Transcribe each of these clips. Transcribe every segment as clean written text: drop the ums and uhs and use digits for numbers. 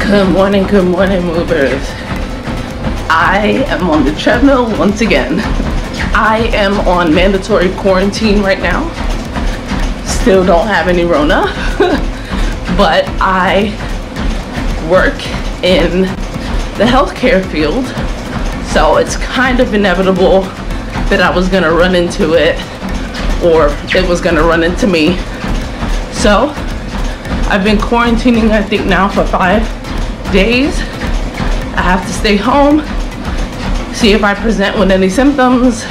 Good morning, movers. I am on the treadmill once again. I am on mandatory quarantine right now. Still don't have any Rona, but I work in the healthcare field, so it's kind of inevitable that I was gonna run into it, or it was gonna run into me. So I've been quarantining, I think now for 5 days. I have to stay home, see if I present with any symptoms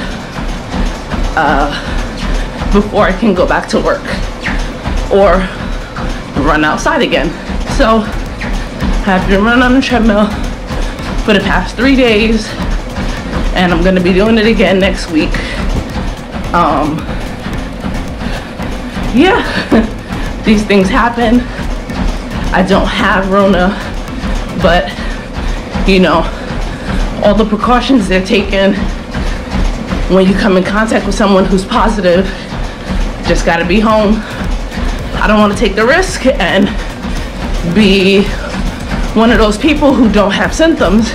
before I can go back to work or run outside again. So I've been running on the treadmill for the past 3 days, and I'm gonna be doing it again next week. Yeah, these things happen. I don't have Rona, but you know, all the precautions they're taking when you come in contact with someone who's positive, just gotta be home. I don't want to take the risk and be one of those people who don't have symptoms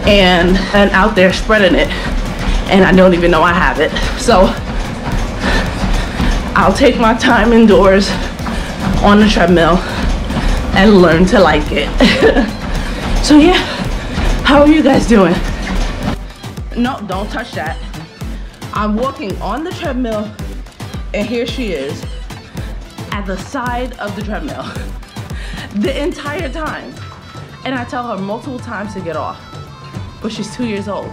and out there spreading it, and I don't even know I have it. So I'll take my time indoors on the treadmill and learn to like it. So yeah, how are you guys doing? No, don't touch that. I'm walking on the treadmill, and here she is at the side of the treadmill the entire time. And I tell her multiple times to get off, but she's 2 years old.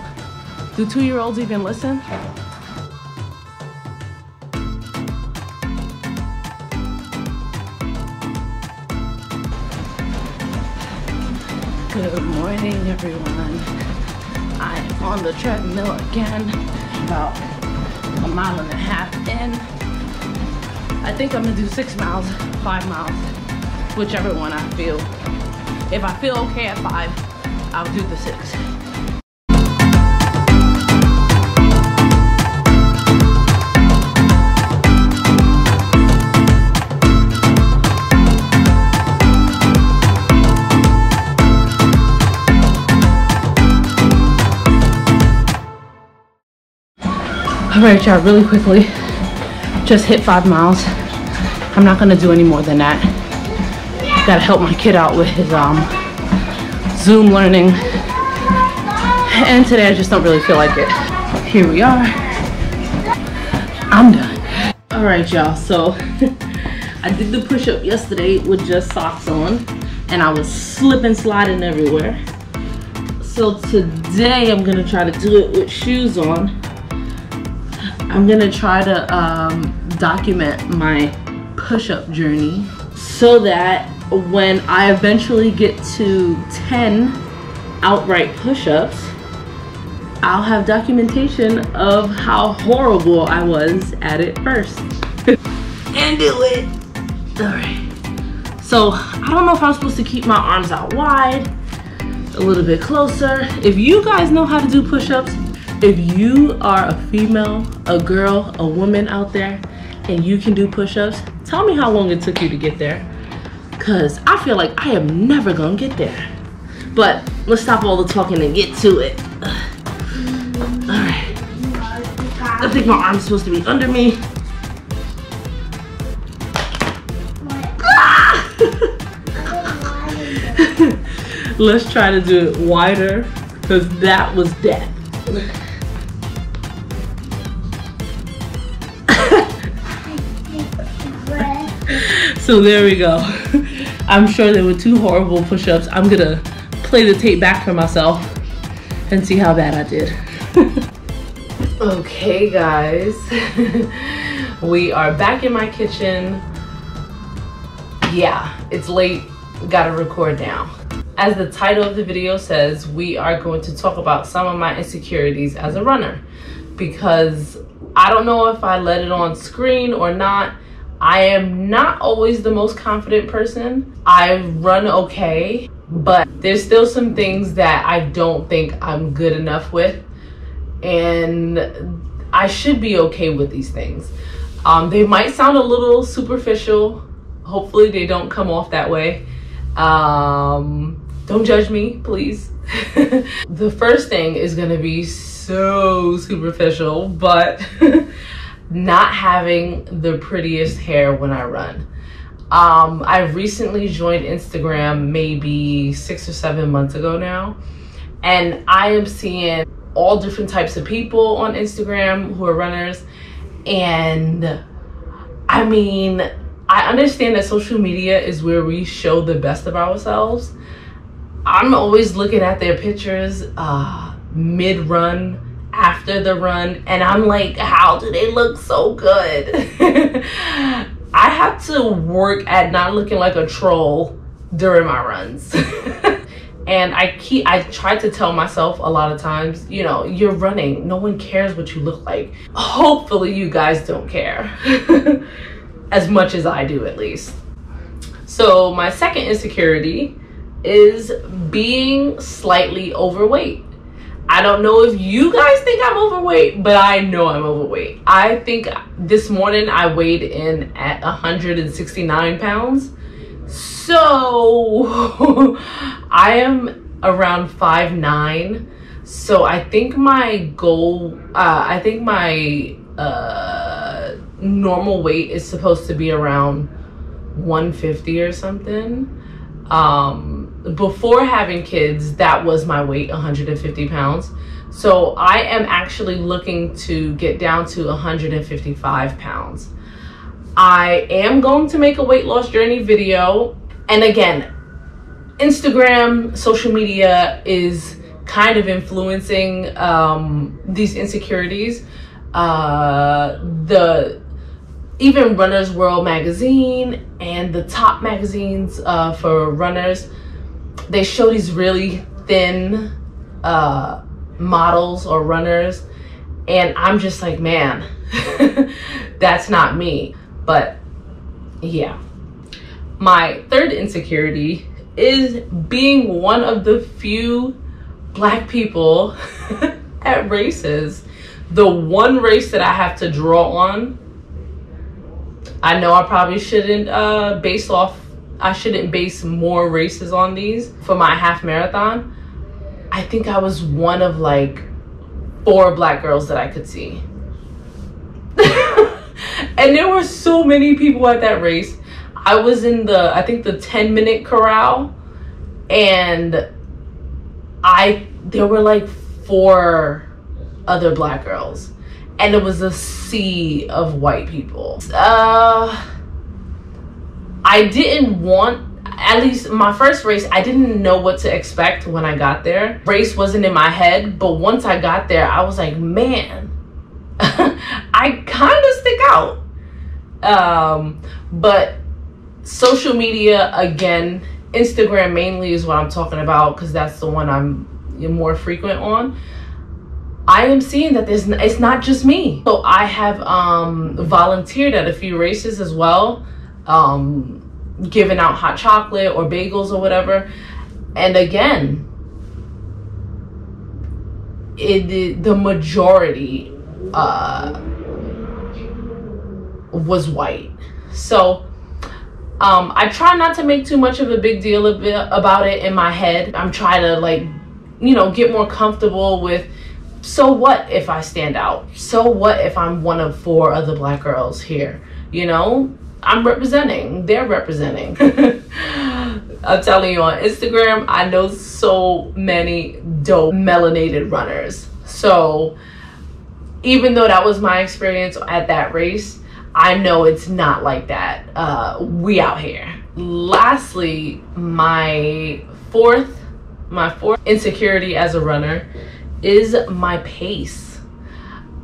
Do 2-year-olds even listen? Good morning, everyone. I am on the treadmill again, about 1.5 miles in. I think I'm gonna do 6 miles, 5 miles, whichever one I feel. If I feel okay at 5, I'll do the 6. All right, y'all, really quickly, just hit 5 miles. I'm not gonna do any more than that. Gotta help my kid out with his Zoom learning. And today I just don't really feel like it. Here we are. I'm done. All right, y'all, so I did the push-up yesterday with just socks on, and I was slipping, sliding everywhere. So today I'm gonna try to do it with shoes on. I'm gonna try to document my push-up journey so that when I eventually get to 10 outright push-ups, I'll have documentation of how horrible I was at it first. And do it. All right. So I don't know if I'm supposed to keep my arms out wide, a little bit closer. If you guys know how to do push-ups, if you are a female, a girl, a woman out there, and you can do push-ups, tell me how long it took you to get there, because I feel like I am never gonna get there. But let's stop all the talking and get to it. All right. I think my arm's supposed to be under me. Let's try to do it wider, because that was death. So there we go. I'm sure there were 2 horrible push-ups. I'm gonna play the tape back for myself and see how bad I did. Okay, guys. We are back in my kitchen. Yeah, it's late. Gotta record now. As the title of the video says, we are going to talk about some of my insecurities as a runner, because I don't know if I let it on screen or not. I am not always the most confident person. I run okay, but there's still some things that I don't think I'm good enough with, and I should be okay with these things. They might sound a little superficial. Hopefully they don't come off that way. Don't judge me, please. The first thing is gonna be so superficial, but not having the prettiest hair when I run. I recently joined Instagram maybe 6 or 7 months ago now, and I am seeing all different types of people on Instagram who are runners. And I mean, I understand that social media is where we show the best of ourselves. I'm always looking at their pictures mid-run, after the run, and I'm like, how do they look so good? I have to work at not looking like a troll during my runs. And I try to tell myself a lot of times, you know, you're running, no one cares what you look like. Hopefully you guys don't care. As much as I do, at least. So my second insecurity is being slightly overweight. I don't know if you guys think I'm overweight, but I know I'm overweight. I think this morning I weighed in at 169 pounds. So I am around 5'9". So I think my goal, I think my normal weight is supposed to be around 150 or something. Before having kids, that was my weight, 150 pounds. So I am actually looking to get down to 155 pounds. I am going to make a weight loss journey video. And again, Instagram, social media is kind of influencing these insecurities. Even Runner's World magazine and the top magazines for runners, they show these really thin models or runners, and I'm just like, man, that's not me. But yeah. My third insecurity is being one of the few Black people at races. The one race that I have to draw on, I know I probably shouldn't I shouldn't base more races on these. For my half marathon, I think I was one of like 4 Black girls that I could see. And there were so many people at that race. I was in I think the 10-minute corral, and there were like 4 other Black girls, and it was a sea of white people. I didn't want, at least my first race, I didn't know what to expect when I got there. Race wasn't in my head, but once I got there, I was like, man, I kind of stick out. But social media, again, Instagram mainly is what I'm talking about, because that's the one I'm more frequent on. I am seeing that it's not just me. So I have volunteered at a few races as well, giving out hot chocolate or bagels or whatever. And again, the majority was white. So I try not to make too much of a big deal about it in my head. I'm trying to, like, you know, get more comfortable with, so what if I stand out? So what if I'm one of 4 other Black girls here? You know, I'm representing, they're representing. I'm telling you, on Instagram, I know so many dope melanated runners. So even though that was my experience at that race, I know it's not like that. We out here. Lastly, my fourth insecurity as a runner is my pace.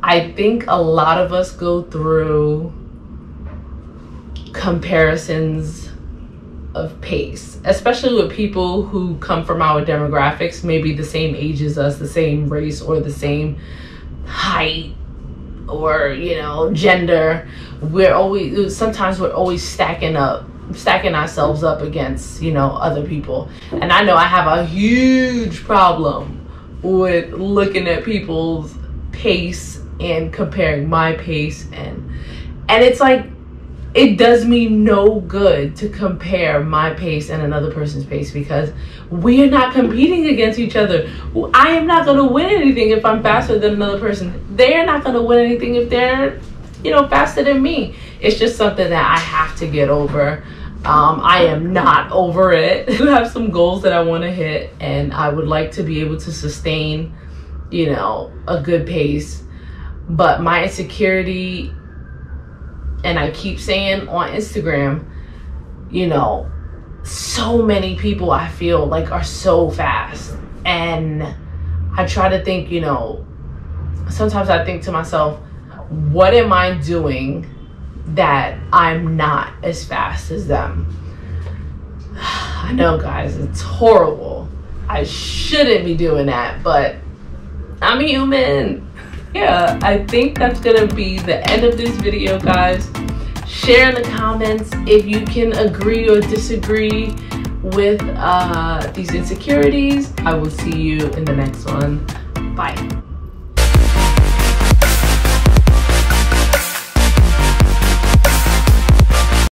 I think a lot of us go through comparisons of pace, especially with people who come from our demographics, maybe the same age as us, the same race, or the same height, or, you know, gender. Sometimes we're always stacking ourselves up against, you know, other people. And I know I have a huge problem with looking at people's pace and comparing my pace, and it's like, it does me no good to compare my pace and another person's pace, because we are not competing against each other. I am not going to win anything if I'm faster than another person. They're not going to win anything if they're, you know, faster than me. It's just something that I have to get over. I am not over it. I do have some goals that I want to hit, and I would like to be able to sustain, you know, a good pace. But my insecurity, and I keep saying on Instagram, you know, so many people I feel like are so fast. And I try to think, you know, sometimes I think to myself, what am I doing that I'm not as fast as them? I know, guys, it's horrible. I shouldn't be doing that, but I'm human. Yeah, I think that's gonna be the end of this video, guys. Share in the comments if you can agree or disagree with these insecurities. I will see you in the next one. Bye.